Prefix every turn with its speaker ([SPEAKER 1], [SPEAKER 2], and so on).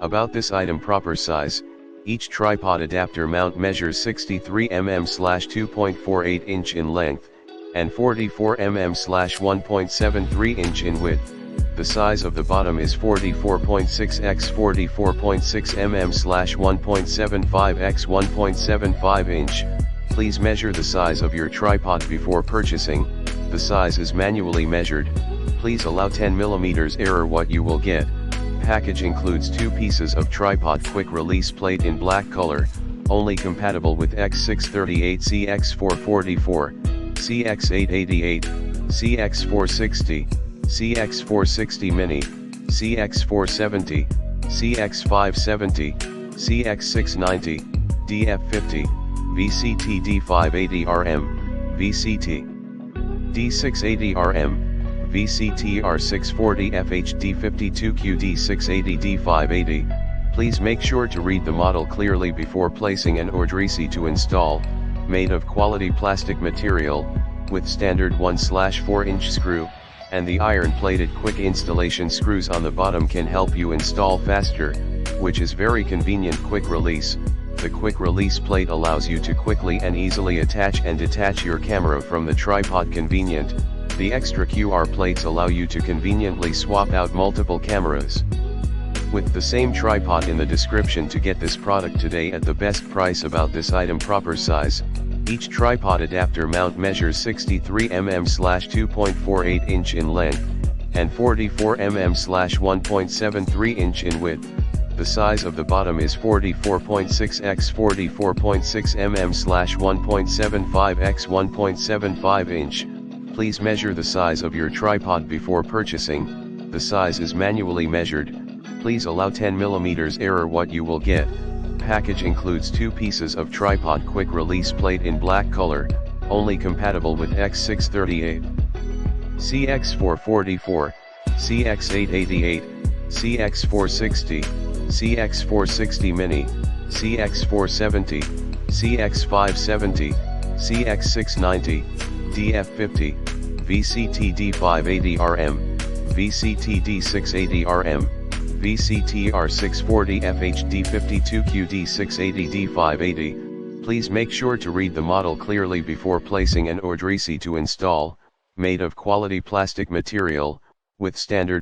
[SPEAKER 1] About this item proper size, each tripod adapter mount measures 63 mm/2.48 inch in length, and 44 mm/1.73 inch in width. The size of the bottom is 44.6 x 44.6 mm/1.75 x 1.75 inch. Please measure the size of your tripod before purchasing. The size is manually measured. Please allow 10 mm error. What you will get. Package includes 2 pieces of tripod quick release plate in black color, only compatible with X638, CX444, CX888, CX460, CX460 Mini, CX470, CX570, CX690, DF50, VCT D580RM, VCT D680RM, VCT R640 FHD52Q D680 D580. Please make sure to read the model clearly before placing an order. Easy to install, made of quality plastic material, with standard 1/4 inch screw, and the iron-plated quick installation screws on the bottom can help you install faster, which is very convenient. Quick release. The quick release plate allows you to quickly and easily attach and detach your camera from the tripod. Convenient. The extra QR plates allow you to conveniently swap out multiple cameras. With the same tripod in the description to get this product today at the best price. About this item proper size, each tripod adapter mount measures 63 mm/2.48 inch in length, and 44 mm/1.73 inch in width. The size of the bottom is 44.6 x 44.6 mm/1.75 x 1.75 inch. Please measure the size of your tripod before purchasing. The size is manually measured. Please allow 10 mm error. What you will get. Package includes 2 pieces of tripod quick release plate in black color, only compatible with X638, CX444, CX888, CX460, CX460 Mini, CX470, CX570, CX690, DF50, VCT D580RM, VCT D680RM, VCT R640 FHD52Q D680 D580. Please make sure to read the model clearly before placing an order. Easy to install, made of quality plastic material, with standard